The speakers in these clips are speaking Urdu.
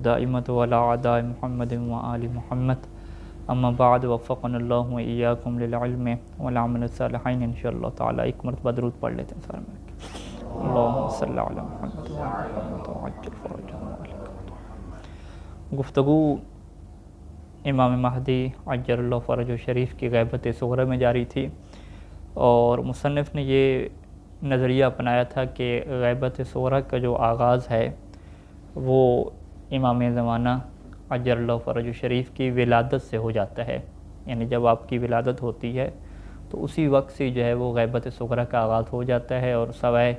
الدائمة وعلى أعداء محمد وآل محمد اما بعد وفقنا اللہ وإیاکم للعلم والعمل الصالحین انشاءاللہ تعالی۔ ایک مرتبہ درود پڑھ لیتے ہیں سارے مل کے۔ اللہم صلی علی محمد وعلی محمد وعجل فرجهم۔ گفتگو امام مہدی عجل اللہ فرجہ شریف کی غیبت صغری میں جاری تھی، اور مصنف نے یہ نظریہ اپنایا تھا کہ غیبت صغری کا جو آغاز ہے وہ امام زمانہ عجل اللہ فرجہ شریف کی ولادت سے ہو جاتا ہے، یعنی جب آپ کی ولادت ہوتی ہے تو اسی وقت سے جو ہے وہ غیبت صغری کا آغاز ہو جاتا ہے، اور سوائے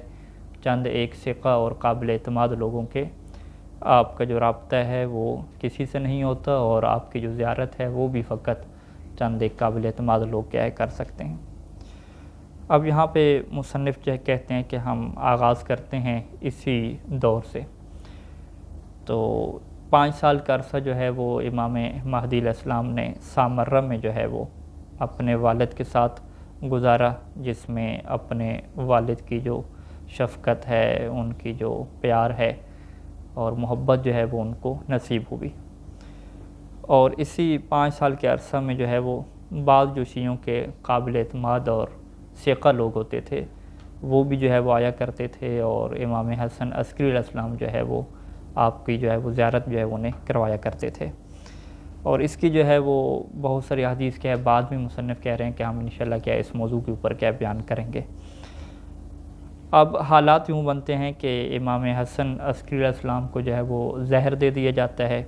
چند ایک ثقہ اور قابل اعتماد لوگوں کے آپ کا جو رابطہ ہے وہ کسی سے نہیں ہوتا، اور آپ کی جو زیارت ہے وہ بھی فقط چند ایک قابل اعتماد لوگ کیا کر سکتے ہیں۔ اب یہاں پہ مصنف جو کہتے ہیں کہ ہم آغاز کرتے ہیں اسی دور سے۔ تو 5 سال کا عرصہ جو ہے وہ امام مہدی علیہ السلام نے سامرہ میں جو ہے وہ اپنے والد کے ساتھ گزارا، جس میں اپنے والد کی جو شفقت ہے، ان کی جو پیار ہے اور محبت جو ہے وہ ان کو نصیب ہوئی۔ اور اسی 5 سال کے عرصہ میں جو ہے وہ بعض جو شیعوں کے قابل اعتماد اور ثقہ لوگ ہوتے تھے وہ بھی جو ہے وہ آیا کرتے تھے، اور امام حسن عسکری علیہ السلام جو ہے وہ آپ کی جو ہے وہ زیارت جو ہے انہیں کروایا کرتے تھے۔ اور اس کی جو ہے وہ بہت ساری حدیث کے بعد میں مصنف کہہ رہے ہیں کہ ہم انشاءاللہ کیا اس موضوع کے اوپر کیا بیان کریں گے۔ اب حالات یوں بنتے ہیں کہ امام حسن عسکری علیہ السلام کو جو ہے وہ زہر دے دیا جاتا ہے،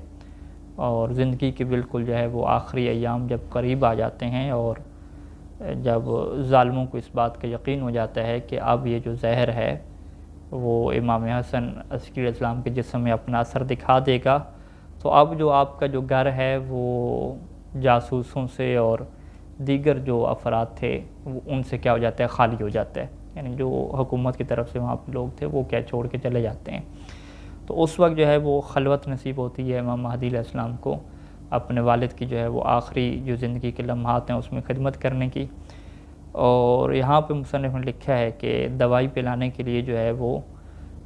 اور زندگی کے بالکل جو ہے وہ آخری ایام جب قریب آ جاتے ہیں، اور جب ظالموں کو اس بات کا یقین ہو جاتا ہے کہ اب یہ جو زہر ہے وہ امام حسن عسکری علیہ السلام کے جسم میں اپنا اثر دکھا دے گا، تو اب جو آپ کا جو گھر ہے وہ جاسوسوں سے اور دیگر جو افراد تھے وہ ان سے کیا ہو جاتا ہے، خالی ہو جاتا ہے، یعنی جو حکومت کی طرف سے وہاں پہ لوگ تھے وہ کیا چھوڑ کے چلے جاتے ہیں۔ تو اس وقت جو ہے وہ خلوت نصیب ہوتی ہے امام مہدی علیہ السلام کو اپنے والد کی جو ہے وہ آخری جو زندگی کے لمحات ہیں اس میں خدمت کرنے کی۔ اور یہاں پہ مصنف نے لکھا ہے کہ دوائی پلانے کے لیے جو ہے وہ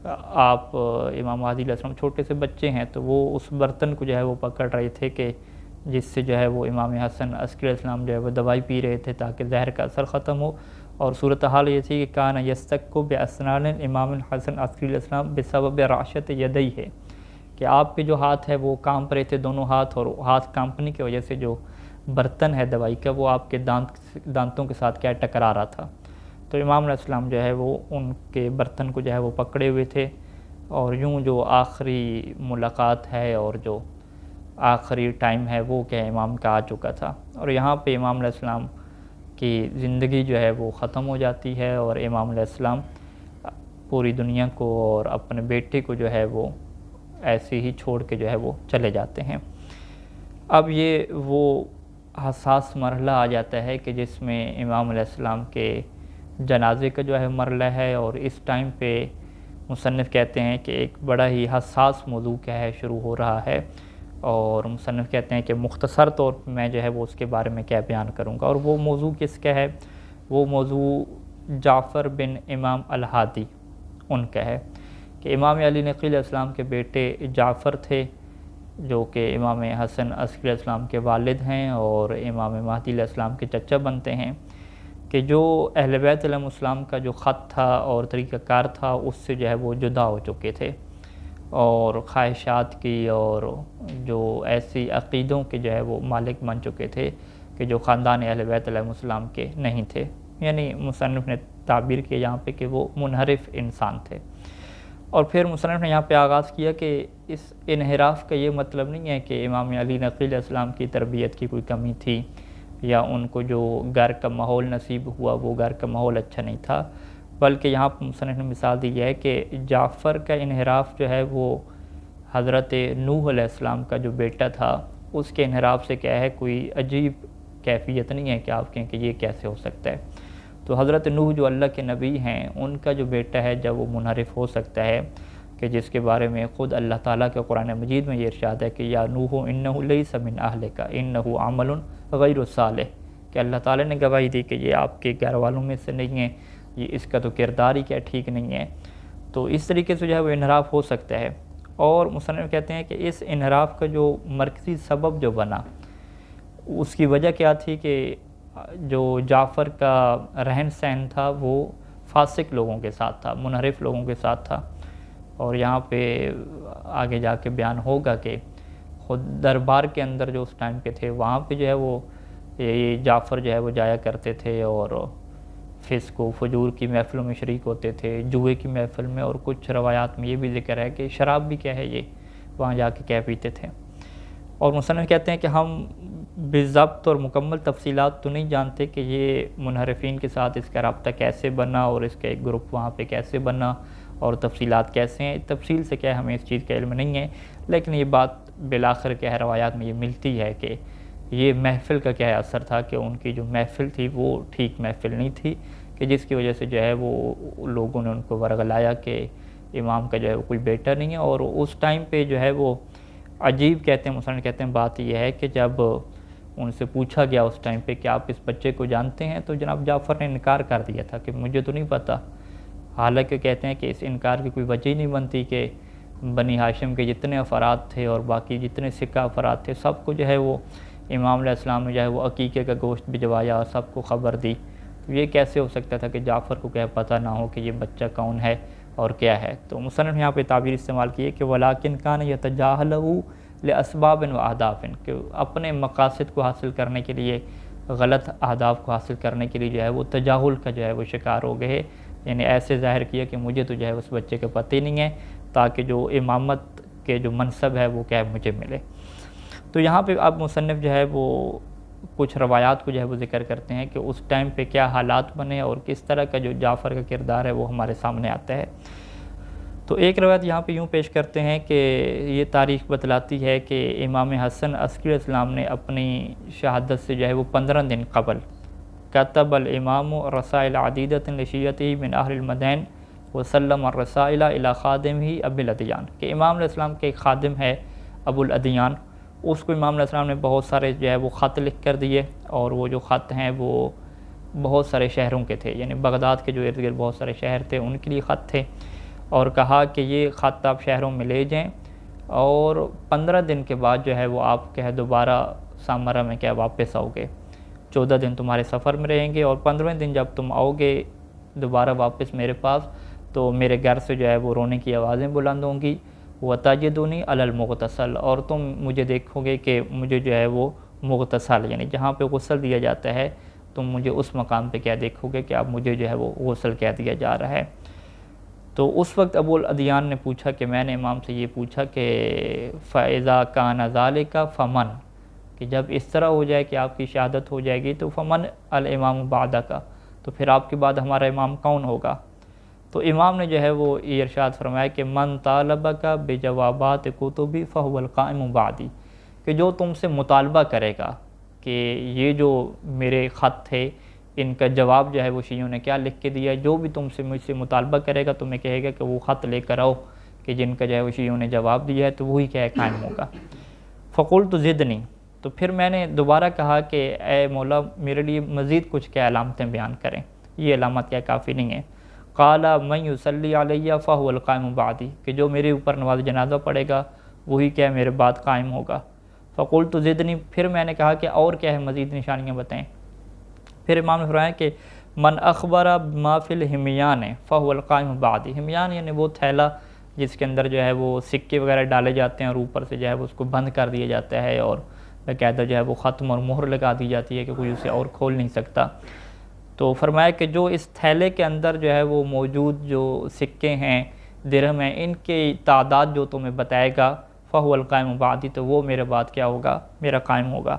آپ امام مہدی علیہ السلام چھوٹے سے بچے ہیں، تو وہ اس برتن کو جو ہے وہ پکڑ رہے تھے کہ جس سے جو ہے وہ امام حسن عسکری علیہ السلام جو ہے وہ دوائی پی رہے تھے تاکہ زہر کا اثر ختم ہو۔ اور صورتحال یہ تھی کہ کان یستک باسنان امام الحسن عسکری علیہ السلام بسبب رعشت یدئی ہے، کہ آپ کے جو ہاتھ ہے وہ کانپ رہے تھے دونوں ہاتھ، اور ہاتھ کانپنے کی وجہ سے جو برتن ہے دوائی کا وہ آپ کے دانتوں کے ساتھ کیا ٹکرا رہا تھا۔ تو امام علیہ السلام جو ہے وہ ان کے برتن کو جو ہے وہ پکڑے ہوئے تھے، اور یوں جو آخری ملاقات ہے اور جو آخری ٹائم ہے وہ کہ امام کا آ چکا تھا، اور یہاں پہ امام علیہ السلام کی زندگی جو ہے وہ ختم ہو جاتی ہے، اور امام علیہ السلام پوری دنیا کو اور اپنے بیٹے کو جو ہے وہ ایسے ہی چھوڑ کے جو ہے وہ چلے جاتے ہیں۔ اب یہ وہ حساس مرحلہ آ جاتا ہے کہ جس میں امام علیہ السلام کے جنازے کا جو ہے مرحلہ ہے، اور اس ٹائم پہ مصنف کہتے ہیں کہ ایک بڑا ہی حساس موضوع کیا ہے شروع ہو رہا ہے، اور مصنف کہتے ہیں کہ مختصر طور پہ میں جو ہے وہ اس کے بارے میں کیا بیان کروں گا۔ اور وہ موضوع کس کا ہے؟ وہ موضوع جعفر بن امام الہادی ان کا ہے، کہ امام علی نقی علیہ السلام کے بیٹے جعفر تھے جو کہ امام حسن عسکری علیہ السلام کے والد ہیں اور امام مہدی علیہ السلام کے چچا بنتے ہیں، کہ جو اہل بیت علیہ السلام کا جو خط تھا اور طریقہ کار تھا اس سے جو ہے وہ جدا ہو چکے تھے، اور خواہشات کی اور جو ایسی عقیدوں کے جو ہے وہ مالک بن چکے تھے کہ جو خاندان اہل بیت علیہ السلام کے نہیں تھے، یعنی مصنف نے تعبیر کیا یہاں پہ کہ وہ منحرف انسان تھے۔ اور پھر مصنف نے یہاں پہ آغاز کیا کہ اس انحراف کا یہ مطلب نہیں ہے کہ امام علی نقی علیہ السلام کی تربیت کی کوئی کمی تھی، یا ان کو جو گھر کا ماحول نصیب ہوا وہ گھر کا ماحول اچھا نہیں تھا، بلکہ یہاں پہ مصنف نے مثال دی ہے کہ جعفر کا انحراف جو ہے وہ حضرت نوح علیہ السلام کا جو بیٹا تھا اس کے انحراف سے کیا ہے کوئی عجیب کیفیت نہیں ہے کہ آپ کہیں کہ یہ کیسے ہو سکتا ہے۔ تو حضرت نوح جو اللہ کے نبی ہیں ان کا جو بیٹا ہے جب وہ منحرف ہو سکتا ہے، کہ جس کے بارے میں خود اللہ تعالیٰ کے قرآن مجید میں یہ ارشاد ہے کہ یا نوح انہ لیس من اہلک انہ عمل غیر صالح، کہ اللہ تعالیٰ نے گواہی دی کہ یہ آپ کے گھر والوں میں سے نہیں ہے، یہ اس کا تو کردار ہی کیا ٹھیک نہیں ہے۔ تو اس طریقے سے جو ہے وہ انحراف ہو سکتا ہے، اور مصنف کہتے ہیں کہ اس انحراف کا جو مرکزی سبب جو بنا اس کی وجہ کیا تھی کہ جو جعفر کا رہن سہن تھا وہ فاسق لوگوں کے ساتھ تھا، منحرف لوگوں کے ساتھ تھا. اور یہاں پہ آگے جا کے بیان ہوگا کہ خود دربار کے اندر جو اس ٹائم پہ تھے وہاں پہ جو ہے وہ یہ جعفر جو ہے وہ جایا کرتے تھے اور فسق و فجور کی محفلوں میں شریک ہوتے تھے، جوئے کی محفل میں، اور کچھ روایات میں یہ بھی ذکر ہے کہ شراب بھی کیا ہے یہ وہاں جا کے کیا پیتے تھے. اور مصنف کہتے ہیں کہ ہم بالضبط اور مکمل تفصیلات تو نہیں جانتے کہ یہ منحرفین کے ساتھ اس کا رابطہ کیسے بنا اور اس کا ایک گروپ وہاں پہ کیسے بنا اور تفصیلات کیسے ہیں، تفصیل سے کیا ہمیں اس چیز کا علم نہیں ہے، لیکن یہ بات بالآخر کیا ہے روایات میں یہ ملتی ہے کہ یہ محفل کا کیا اثر تھا کہ ان کی جو محفل تھی وہ ٹھیک محفل نہیں تھی، کہ جس کی وجہ سے جو ہے وہ لوگوں نے ان کو ورغلایا کہ امام کا جو ہے وہ کوئی بیٹا نہیں ہے. اور اس ٹائم پہ جو ہے وہ عجیب کہتے ہیں مصنف کہتے ہیں بات یہ ہے کہ جب ان سے پوچھا گیا اس ٹائم پہ کہ آپ اس بچے کو جانتے ہیں تو جناب جعفر نے انکار کر دیا تھا کہ مجھے تو نہیں پتہ. حالانکہ کہتے ہیں کہ اس انکار کی کوئی وجہ ہی نہیں بنتی کہ بنی ہاشم کے جتنے افراد تھے اور باقی جتنے سکہ افراد تھے سب کو جو ہے وہ امام علیہ السلام نے جو ہے وہ عقیقے کا گوشت بھجوایا اور سب کو خبر دی. تو یہ کیسے ہو سکتا تھا کہ جعفر کو کیا پتہ نہ ہو کہ یہ بچہ کون ہے اور کیا ہے. تو مصنف یہاں پہ تعبیر استعمال کی ہے کہ وَلَٰكِنْ كَانَ يَتَجَاهَلُهُ لِأَسْبَابٍ وَأَهْدَافٍ، کہ اپنے مقاصد کو حاصل کرنے کے لیے، غلط اہداف کو حاصل کرنے کے لیے جو ہے وہ تجاہل کا جو ہے وہ شکار ہو گئے، یعنی ایسے ظاہر کیا کہ مجھے تو جو ہے اس بچے کا پتہ ہی نہیں ہے تاکہ جو امامت کے جو منصب ہے وہ کیا ہے مجھے ملے. تو یہاں پہ اب مصنف جو ہے وہ کچھ روایات کو جو ہے وہ ذکر کرتے ہیں کہ اس ٹائم پہ کیا حالات بنے اور کس طرح کا جو جعفر کا کردار ہے وہ ہمارے سامنے آتا ہے. تو ایک روایت یہاں پہ یوں پیش کرتے ہیں کہ یہ تاریخ بتلاتی ہے کہ امام حسن عسکری السلام نے اپنی شہادت سے جو ہے وہ 15 دن قبل کتب الامام رسائل عدیدۃ لشیعتہ من اہل المدین وسلم الرسائل الی خادمہ ابی الادیان، کہ امام علیہ السلام کے ایک خادم ہے ابو الادیان، اس کو امام علیہ السلام نے بہت سارے جو ہے وہ خط لکھ کر دیے، اور وہ جو خط ہیں وہ بہت سارے شہروں کے تھے، یعنی بغداد کے جو ارد گرد بہت سارے شہر تھے ان کے لیے خط تھے، اور کہا کہ یہ خط آپ شہروں میں لے جائیں اور 15 دن کے بعد جو ہے وہ آپ کیا ہے دوبارہ سامرا میں کیا واپس آؤ گے. 14 دن تمہارے سفر میں رہیں گے اور 15ویں دن جب تم آؤ گے دوبارہ واپس میرے پاس تو میرے گھر سے جو ہے وہ رونے کی آوازیں بلند ہوں گی. وَتَجِدُنِي عَلَى الْمُغْتَسَلِ، اور تم مجھے دیکھو گے کہ مجھے جو ہے وہ مغتسل یعنی جہاں پہ غسل دیا جاتا ہے تم مجھے اس مقام پہ کیا دیکھو گے کہ اب مجھے جو ہے وہ غسل کیا دیا جا رہا ہے. تو اس وقت ابو الادیان نے پوچھا کہ میں نے امام سے یہ پوچھا کہ فَإِذَا كَانَ ذَلِكَ فَمَنْ، کہ جب اس طرح ہو جائے کہ آپ کی شہادت ہو جائے گی تو فمن الامام بعدک، تو پھر آپ کے بعد ہمارا امام کون ہوگا. تو امام نے جو ہے وہ یہ ارشاد فرمایا کہ من طالبک بجوابات کتبی فہو القائم بعدی، کہ جو تم سے مطالبہ کرے گا کہ یہ جو میرے خط تھے ان کا جواب جو ہے وہ شیعوں نے کیا لکھ کے دیا، جو بھی تم سے مجھ سے مطالبہ کرے گا تمہیں کہے گا کہ وہ خط لے کر آؤ کہ جن کا جو ہے وہ شیعوں نے جواب دیا ہے، تو وہی کیا ہے قائم ہوگا. فقلت زدنی، تو پھر میں نے دوبارہ کہا کہ اے مولا میرے لیے مزید کچھ کیا علامتیں بیان کریں، یہ علامت کیا کافی نہیں ہے. قال من یصلی علیہ فہو القائم بعدی، کہ جو میرے اوپر نماز جنازہ پڑھے گا وہی کیا میرے بعد قائم ہوگا. فقلت زدنی، پھر میں نے کہا کہ اور کیا ہے مزید نشانیاں بتائیں. پھر امام نے فرمایا کہ من اخبر ما فی الحمیان فہو القائم بعدی، حمیان یعنی وہ تھیلا جس کے اندر جو ہے وہ سکے وغیرہ ڈالے جاتے ہیں اور اوپر سے جو ہے وہ اس کو بند کر دیا جاتا ہے اور باقاعدہ جو ہے وہ ختم اور مہر لگا دی جاتی ہے کہ کوئی اسے اور کھول نہیں سکتا. تو فرمایا کہ جو اس تھیلے کے اندر جو ہے وہ موجود جو سکے ہیں درہم ہیں ان کی تعداد جو تمہیں بتائے گا فہو القائم بعدی، تو وہ میرے بعد کیا ہوگا میرا قائم ہوگا.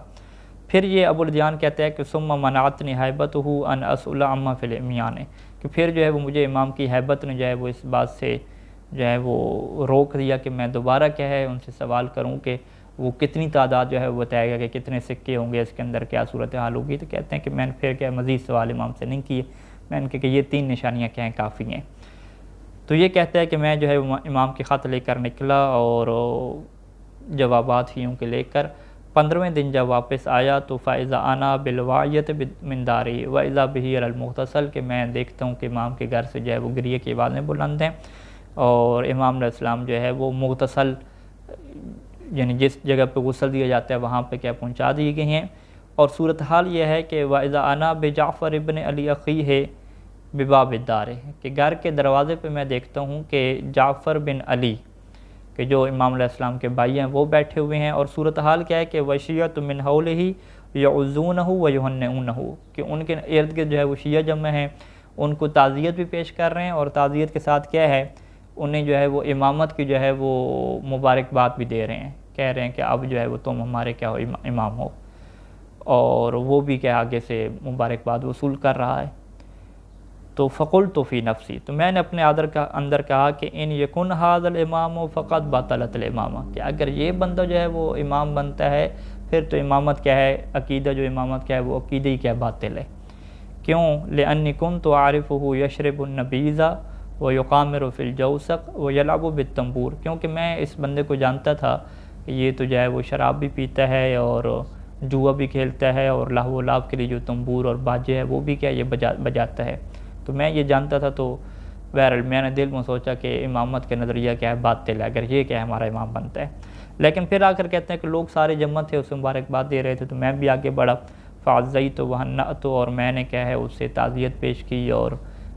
پھر یہ ابو الادیان کہتے ہیں کہ ثم منعتنی ہیبتہ ان اسئل عما فی العمیان، کہ پھر جو ہے وہ مجھے امام کی ہیبت نے جو ہے وہ اس بات سے جو ہے وہ روک دیا کہ میں دوبارہ کیا ہے ان سے سوال کروں کہ وہ کتنی تعداد جو ہے وہ بتائے گا کہ کتنے سکے ہوں گے اس کے اندر کیا صورتحال ہوگی. تو کہتے ہیں کہ میں نے پھر کیا مزید سوال امام سے نہیں کیے، میں نے کہا کہ یہ 3 نشانیاں کیا ہیں کافی ہیں. تو یہ کہتا ہے کہ میں جو ہے امام کے خط لے کر نکلا اور جوابات ہیوں کے لے کر 15ویں دن جب واپس آیا تو فائزہ آنا بالوایت من داری و اذا بہ علی المغتسل، کہ میں دیکھتا ہوں کہ امام کے گھر سے جو ہے وہ گریے کی آوازیں بلند ہیں. اور امام علیہ السلام جو ہے وہ مغتسل یعنی جس جگہ پہ غسل دیا جاتا ہے وہاں پہ کیا پہنچا دی گئی ہیں۔ اور صورتحال یہ ہے کہ وَإِذَا أَنَا بِجَعْفَرِ ابْنِ عَلِي أَخِيهِ بِبَابِ الدَّارِ کہ گھر کے دروازے پہ میں دیکھتا ہوں کہ جعفر بن علی کہ جو امام علیہ السلام کے بھائی ہیں وہ بیٹھے ہوئے ہیں، اور صورتحال کیا ہے کہ وَشِيَّةٌ مِّنْ حَوْلِهِ يَعُزُّونَهُ وَيُهَنِّئُونَهُ کہ ان کے ارد گرد جو ہے وہ شیعہ جمع ہیں، ان کو تعزیت بھی پیش کر رہے ہیں، اور تعزیت کے ساتھ کیا ہے انہیں جو ہے وہ امامت کی جو ہے وہ مبارکباد بھی دے رہے ہیں، کہہ رہے ہیں کہ اب جو ہے وہ تم ہمارے کیا ہو امام ہو، اور وہ بھی کیا آگے سے مبارکباد وصول کر رہا ہے۔ تو فقلت فی نفسی تو میں نے اپنے اندر کہا کہ ان یکن ھذا الامام فقط بطلت الامامہ کہ اگر یہ بندہ جو ہے وہ امام بنتا ہے پھر تو امامت کیا ہے، عقیدہ جو امامت کیا ہے وہ عقیدہ ہی کیا باطل ہے۔ کیوں؟ لأنی کنت اعرفہ یشرب النبیذ ویقامر فی الجوسق ویلعب بالتنبور کیونکہ میں اس بندے کو جانتا تھا کہ یہ تو جو ہے وہ شراب بھی پیتا ہے اور جوا بھی کھیلتا ہے، اور لہو و لعب کے لیے جو تنبور اور باجے ہے وہ بھی کیا یہ بجاتا ہے۔ تو میں یہ جانتا تھا، تو بہرحال میں نے دل میں سوچا کہ امامت کے نظریہ کیا ہے باطل ہے اگر یہ کیا ہے ہمارا امام بنتا ہے۔ لیکن پھر آ کر کہتے ہیں کہ لوگ سارے جمع تھے، اسے مبارکباد دے رہے تھے، تو میں بھی آگے بڑھا، فعزیت وہنأت اور میں نے کیا ہے اس سے تعزیت پیش کی اور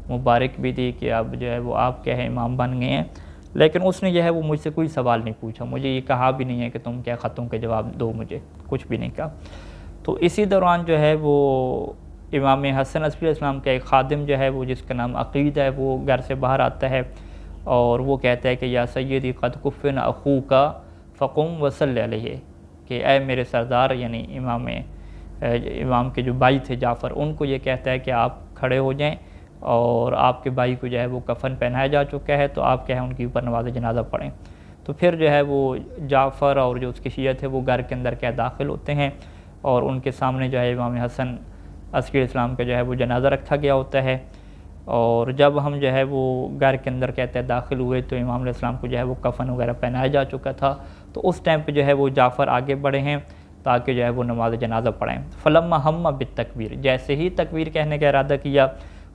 مبارک بھی دی کہ اب جو ہے وہ آپ کیا ہے امام بن گئے ہیں۔ لیکن اس نے جو ہے وہ مجھ سے کوئی سوال نہیں پوچھا، مجھے یہ کہا بھی نہیں ہے کہ تم کیا خطوں کے جواب دو، مجھے کچھ بھی نہیں کہا۔ تو اسی دوران جو ہے وہ امام حسن عسکری علیہ السلام کا ایک خادم جو ہے وہ جس کا نام عقید ہے وہ گھر سے باہر آتا ہے اور وہ کہتا ہے کہ یا سیدی قد کفن اخوک فقم وصلی علیہ کہ اے میرے سردار، یعنی امام کے جو بھائی تھے جعفر، ان کو یہ کہتا ہے کہ آپ کھڑے ہو جائیں اور آپ کے بھائی کو جو ہے وہ کفن پہنایا جا چکا ہے، تو آپ کیا ہے ان کے اوپر نماز جنازہ پڑھیں۔ تو پھر جو ہے وہ جعفر اور جو اس کی شیعہ تھے وہ گھر کے اندر کیا داخل ہوتے ہیں، اور ان کے سامنے جو ہے امام حسن عسکری اسلام کا جو ہے وہ جنازہ رکھا گیا ہوتا ہے۔ اور جب ہم جو ہے وہ گھر کے اندر کہتے ہیں داخل ہوئے تو امام علیہ السلام کو جو ہے وہ کفن وغیرہ پہنایا جا چکا تھا، تو اس ٹائم پہ جو ہے وہ جعفر آگے بڑھے ہیں تاکہ جو ہے وہ نماز جنازہ پڑھیں۔ فلما ہم بالتکبیر جیسے ہی تکبیر کہنے کا ارادہ کیا،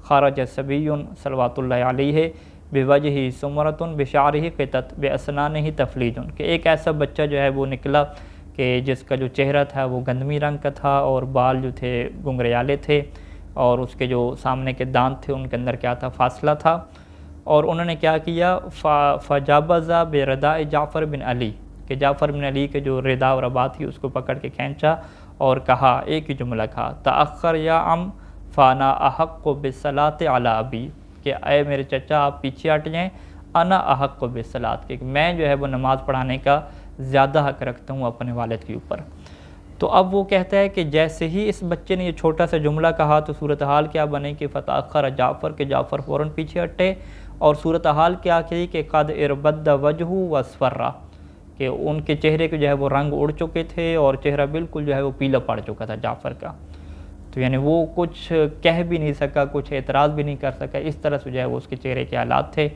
خرج صبی صلوات اللہ علیہ بوجہ سمرۃ بشعرہ قطط باسنانہ تفلیج کہ ایک ایسا بچہ جو ہے وہ نکلا کہ جس کا جو چہرہ تھا وہ گندمی رنگ کا تھا اور بال جو تھے گنگریالے تھے، اور اس کے جو سامنے کے دانت تھے ان کے اندر کیا تھا فاصلہ تھا، اور انہوں نے کیا کیا فجابز برداء جعفر بن علی کہ جعفر بن علی کے جو ردا اور ربا تھی اس کو پکڑ کے کھینچا اور کہا، ایک ہی جملہ کہا، تأخر یا عم فانا احق بالصلاۃ علی ابی کہ اے میرے چچا آپ پیچھے ہٹ جائیں، انا احق بالصلاۃ کہ میں جو ہے وہ نماز پڑھانے کا زیادہ حق رکھتا ہوں اپنے والد کے اوپر۔ تو اب وہ کہتا ہے کہ جیسے ہی اس بچے نے یہ چھوٹا سا جملہ کہا تو صورتحال کیا بنے کہ فتأخر جعفر کہ جعفر فوراً پیچھے ہٹے، اور صورتحال کیا کی کہ قد اربد وجہ واصفر کہ ان کے چہرے کے جو ہے وہ رنگ اڑ چکے تھے اور چہرہ بالکل جو ہے وہ پیلا پڑ چکا تھا جعفر کا، تو یعنی وہ کچھ کہہ بھی نہیں سکا، کچھ اعتراض بھی نہیں کر سکا، اس طرح سے جو ہے وہ اس کے چہرے کے حالات تھے۔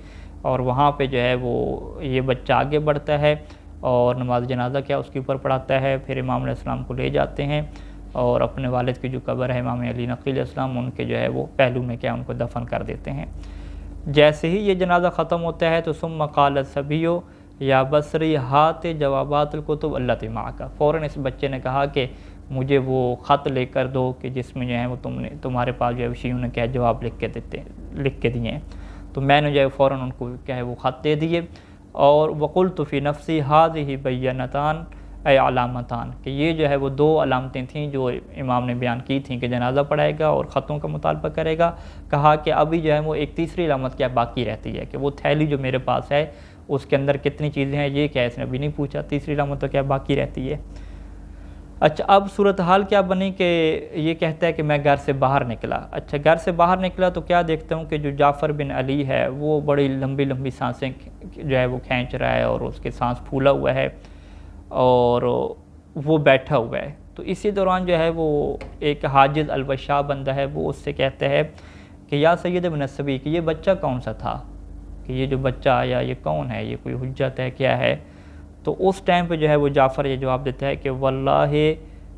اور وہاں پہ جو ہے وہ یہ بچہ آگے بڑھتا ہے اور نماز جنازہ کیا اس کے اوپر پڑھاتا ہے، پھر امام علیہ السلام کو لے جاتے ہیں اور اپنے والد کی جو قبر ہے امام علی نقی علیہ السلام ان کے جو ہے وہ پہلو میں کیا ان کو دفن کر دیتے ہیں۔ جیسے ہی یہ جنازہ ختم ہوتا ہے تو ثم قال الصبی یا بصری ہات جوابات الکتب التی معک فوراً اس بچے نے کہا کہ مجھے وہ خط لے کر دو کہ جس میں جو ہے وہ تمہارے پاس جو ہے شیعوں نے کیا جواب لکھ کے دیے ہیں۔ تو میں نے جو ہے فوراً ان کو کیا ہے وہ خط دے دیے، اور وقلت فی نفسی ھذہ بینتان اے علامتان کہ یہ جو ہے وہ دو علامتیں تھیں جو امام نے بیان کی تھیں کہ جنازہ پڑھائے گا اور خطوں کا مطالبہ کرے گا۔ کہا کہ ابھی جو ہے وہ ایک تیسری علامت کیا باقی رہتی ہے کہ وہ تھیلی جو میرے پاس ہے اس کے اندر کتنی چیزیں ہیں یہ کیا اس نے ابھی نہیں پوچھا، تیسری علامت تو کیا باقی رہتی ہے۔ اچھا اب صورتحال کیا بنی کہ یہ کہتا ہے کہ میں گھر سے باہر نکلا۔ اچھا گھر سے باہر نکلا تو کیا دیکھتا ہوں کہ جو جعفر بن علی ہے وہ بڑی لمبی لمبی سانسیں جو ہے وہ کھینچ رہا ہے اور اس کے سانس پھولا ہوا ہے اور وہ بیٹھا ہوا ہے۔ تو اسی دوران جو ہے وہ ایک حاجز الوشاء بندہ ہے وہ اس سے کہتا ہے کہ یا سید ابن الصبی کہ یہ بچہ کون سا تھا، کہ یہ جو بچہ آیا یہ کون ہے، یہ کوئی حجت ہے کیا ہے۔ تو اس ٹائم پہ جو ہے وہ جعفر یہ جواب دیتا ہے کہ واللہ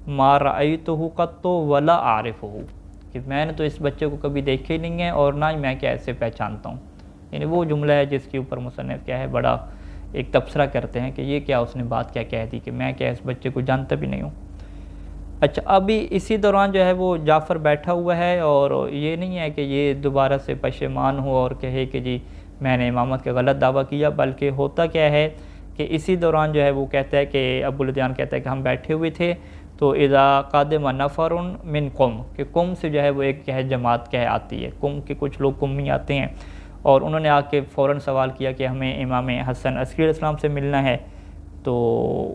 ما رأیتہ قط ولا عارفہ کہ میں نے تو اس بچے کو کبھی دیکھے نہیں ہے اور نہ ہی میں کیا ایسے پہچانتا ہوں۔ یعنی وہ جملہ ہے جس کے اوپر مصنف کیا ہے بڑا ایک تبصرہ کرتے ہیں کہ یہ کیا اس نے بات کیا کہہ دی کہ میں کیا اس بچے کو جانتا بھی نہیں ہوں۔ اچھا، ابھی اسی دوران جو ہے وہ جعفر بیٹھا ہوا ہے، اور یہ نہیں ہے کہ یہ دوبارہ سے پشیمان ہو اور کہے کہ جی میں نے امامت کا غلط دعویٰ کیا، بلکہ ہوتا کیا ہے کہ اسی دوران جو ہے وہ کہتا ہے کہ ابو الدیان کہتا ہے کہ ہم بیٹھے ہوئے تھے تو اذا قادم نفر من قوم، کہ قوم سے جو ہے وہ ایک کیا ہے جماعت کیا ہے آتی ہے، قوم کے کچھ لوگ قومی آتے ہیں، اور انہوں نے آ کے فوراً سوال کیا کہ ہمیں امام حسن عسکری علیہ السلام سے ملنا ہے۔ تو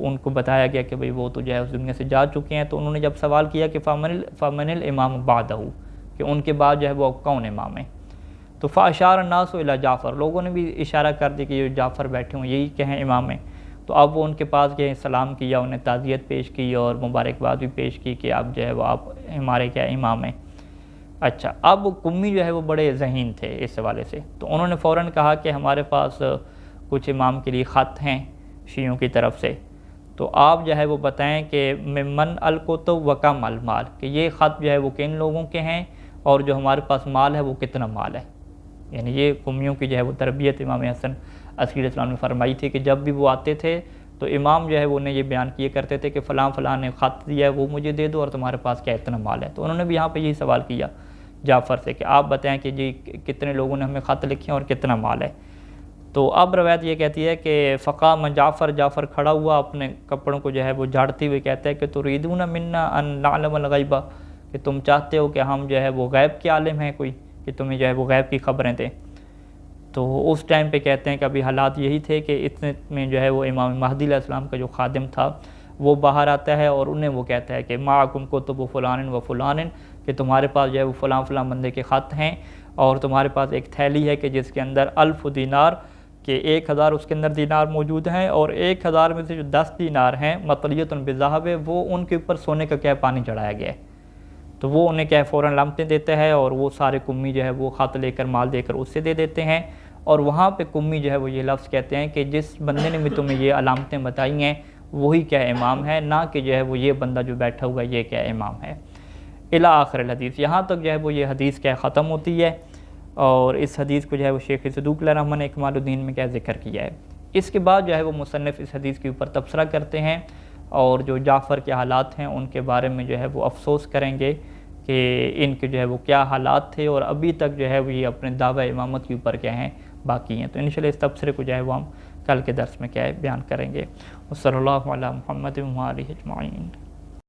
ان کو بتایا گیا کہ بھئی وہ تو جو ہے اس دنیا سے جا چکے ہیں۔ تو انہوں نے جب سوال کیا کہ فمن الامام بعدہ، کہ ان کے بعد جو ہے وہ کون امام ہے، تو فاشار الناس الی جعفر، لوگوں نے بھی اشارہ کر دی کہ یہ جعفر بیٹھے ہوں یہی کہیں امام ہیں۔ تو اب وہ ان کے پاس گئے، سلام کیا، انہیں تعزیت پیش کی اور مبارکباد بھی پیش کی کہ اب جو ہے وہ آپ ہمارے کیا امام ہیں۔ اچھا، اب قمی جو ہے وہ بڑے ذہین تھے اس حوالے سے، تو انہوں نے فوراً کہا کہ ہمارے پاس کچھ امام کے لیے خط ہیں شیعوں کی طرف سے، تو آپ جو ہے وہ بتائیں کہ ممن الکتب و کم المال، کہ یہ خط جو ہے وہ کن لوگوں کے ہیں اور جو ہمارے پاس مال ہے وہ کتنا مال ہے۔ یعنی یہ قمیوں کی جو ہے وہ تربیت امام حسن عسکری علیہ السلام نے فرمائی تھی کہ جب بھی وہ آتے تھے تو امام جو ہے وہ انہیں یہ بیان کیے کرتے تھے کہ فلاں فلاں نے خط دیا ہے وہ مجھے دے دو، اور تمہارے پاس کیا اتنا مال ہے۔ تو انہوں نے بھی یہاں پہ یہی سوال کیا جعفر سے کہ آپ بتائیں کہ جی کتنے لوگوں نے ہمیں خط لکھے ہیں اور کتنا مال ہے۔ تو اب روایت یہ کہتی ہے کہ فقام جعفر کھڑا ہوا اپنے کپڑوں کو جو ہے وہ جھاڑتے ہوئے کہتا ہے کہ تریدون منا ان نعلم الغیبہ، کہ تم چاہتے ہو کہ ہم جو ہے وہ غیب کے عالم ہیں کوئی، کہ تمہیں جو ہے وہ غیب کی خبریں دیں۔ تو اس ٹائم پہ کہتے ہیں کہ ابھی حالات یہی تھے کہ اتنے میں جو ہے وہ امام مہدی علیہ السلام کا جو خادم تھا وہ باہر آتا ہے اور انہیں وہ کہتا ہے کہ معکم کتب فلان و فلان، کہ تمہارے پاس جو ہے وہ فلاں فلاں بندے کے خط ہیں، اور تمہارے پاس ایک تھیلی ہے کہ جس کے اندر 1000 دینار، کہ 1000 اس کے اندر دینار موجود ہیں، اور 1000 میں سے جو 10 دینار ہیں مطلیۃ بذہب، وہ ان کے اوپر سونے کا کیا پانی چڑھایا گیا ہے۔ تو وہ انہیں کیا فوراً علامتیں دیتا ہے، اور وہ سارے قمی جو ہے وہ خط لے کر مال دے کر اس سے دے دیتے ہیں، اور وہاں پہ قمی جو ہے وہ یہ لفظ کہتے ہیں کہ جس بندے نے بھی تمہیں یہ علامتیں بتائی ہیں وہی کیا امام ہے، نہ کہ جو ہے وہ یہ بندہ جو بیٹھا ہوا یہ کیا امام ہے۔ الی آخر الحدیث، یہاں تک جو ہے وہ یہ حدیث کیا ختم ہوتی ہے، اور اس حدیث کو جو ہے وہ شیخ صدوق علیہ رحمہ نے اکمال الدین میں کیا ذکر کیا ہے۔ اس کے بعد جو ہے وہ مصنف اس حدیث کے اوپر تبصرہ کرتے ہیں، اور جو جعفر کے حالات ہیں ان کے بارے میں جو ہے وہ افسوس کریں گے کہ ان کے جو ہے وہ کیا حالات تھے، اور ابھی تک جو ہے وہ یہ اپنے دعوی امامت کے اوپر کیا ہیں باقی ہیں۔ تو انشاءاللہ اس تبصرے کو جو ہے وہ ہم کل کے درس میں کیا ہے بیان کریں گے۔ وصلی اللہ علی محمد و آلہ اجمعین۔